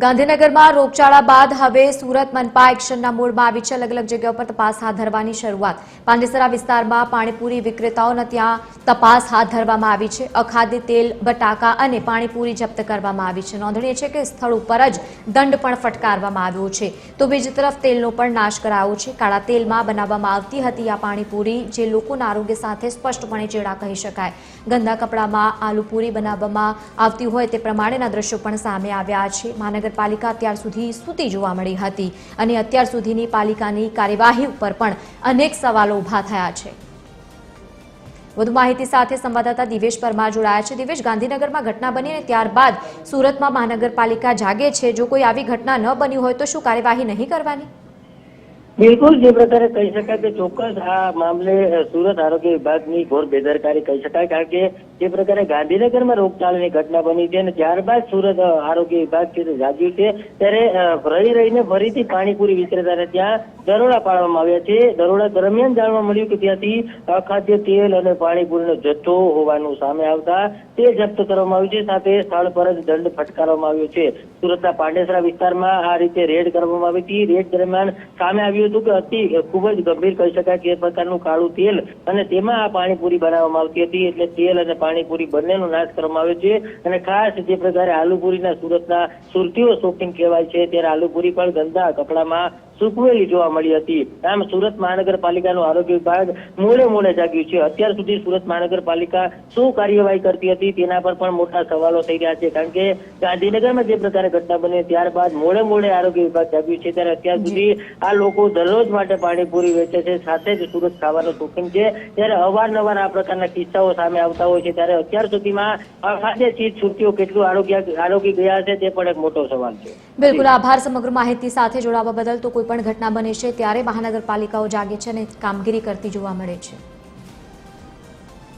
ગાંધીનગરમાં રોગચાળા બાદ હવે સુરત મનપા એક્શનના મોડમાં આવી છે। અલગ અલગ જગ્યાઓ પર તપાસ હાથ ધરવાની શરૂઆત। પાંડેસરા વિસ્તારમાં પાણીપુરી વિક્રેતાઓના ત્યાં તપાસ હાથ ધરવામાં આવી છે। અખાદ્ય તેલ, બટાકા અને પાણીપુરી જપ્ત કરવામાં આવી છે। નોંધનીય છે કે સ્થળ ઉપર જ દંડ પણ ફટકારવામાં આવ્યો છે, તો બીજી તરફ તેલનો પણ નાશ કરાયો છે। કાળા તેલમાં બનાવવામાં આવતી હતી આ પાણીપુરી, જે લોકોના આરોગ્ય સાથે સ્પષ્ટપણે ચેડા કહી શકાય। ગંદા કપડામાં આલુપુરી બનાવવામાં આવતી હોય તે પ્રમાણેના દ્રશ્યો પણ સામે આવ્યા છે। મહાનગરપાલિકા અત્યાર સુધી સૂતી જોવા મળી હતી અને અત્યાર સુધીની પાલિકાની કાર્યવાહી ઉપર પણ અનેક સવાલો ઊભા થયા છે। વધુ માહિતી સાથે સંવાદદાતા દિવેશ પરમાર જોડાયા છે। દિવેશ, ગાંધીનગરમાં ઘટના બની અને ત્યારબાદ સુરતમાં મહાનગરપાલિકા જાગે છે। જો કોઈ આવી ઘટના ન બની હોય તો શું કાર્યવાહી નહીં કરવાની? બિલકુલ, જે પ્રકારે કહી શકાય કે ચોક્કસ આ મામલે સુરત આરોગ્ય વિભાગની ઘોર બેદરકારી કહી શકાય, કારણ કે જે પ્રકારે ગાંધીનગરમાં રોગચાળાની ઘટના બની છે અને ત્યારબાદ સુરત આરોગ્ય વિભાગ છે જાગ્યું છે, ત્યારે રહીને ફરીથી પાણીપુરી વિક્રેતાને ત્યાં દરોડા પાડવામાં આવ્યા છે। દરોડા દરમિયાન જાણવા મળ્યું કે ત્યાંથી અખાદ્ય તેલ અને પાણીપુરીનો જથ્થો હોવાનું સામે આવતા તે જપ્ત કરવામાં આવ્યું છે, સાથે સ્થળ પર જ દંડ ફટકારવામાં આવ્યો છે। સુરતના પાંડેસરા વિસ્તારમાં આ રીતે રેડ કરવામાં આવી હતી। રેડ દરમિયાન સામે આવ્યું કે ખૂબ જ ગંભીર કહી શકાય કે એ પ્રકારનું કાળું તેલ અને તેમાં આ પાણીપુરી બનાવવામાં આવતી હતી, એટલે તેલ અને પાણીપુરી બંનેનો નાશ કરવામાં આવ્યો છે। અને ખાસ જે પ્રકારે આલુપુરીના સુરતના સુરતીઓ શોખીન કહેવાય છે, ત્યારે આલુપુરી પણ ગંદા કપડામાં સૂકવેલી જોવા મળી હતી। આમ સુરત મહાનગરપાલિકાનું આરોગ્ય વિભાગ મોડે જાગ્યું છે। અત્યાર સુધી સુરત મહાનગરપાલિકા શું કાર્યવાહી કરતી હતી તેના પર પણ મોટા સવાલો થઈ રહ્યા છે, કારણ કે ગાંધીનગરમાં જે પ્રકારે ઘટના બની ત્યારબાદ મોડે આરોગ્ય વિભાગ જાગ્યું છે, ત્યારે અત્યાર સુધી આ લોકો દરરોજ માટે પાણીપુરી વેચે છે, સાથે જ સુરત ખાવાનો શોખીન છે, ત્યારે અવારનવાર આ પ્રકારના કિસ્સાઓ સામે આવતા હોય છે। ત્યારે અત્યાર સુધીમાં અખાદ્ય ચીજ સુરતીઓ કેટલું આરોગી ગયા છે તે પણ એક મોટો સવાલ છે। બિલકુલ, આભાર સમગ્ર માહિતી સાથે જોડાવા બદલ। તો કોઈ પણ ઘટના બને છે ત્યારે મહાનગરપાલિકાઓ જાગે છે અને કામગીરી કરતી જોવા મળે છે।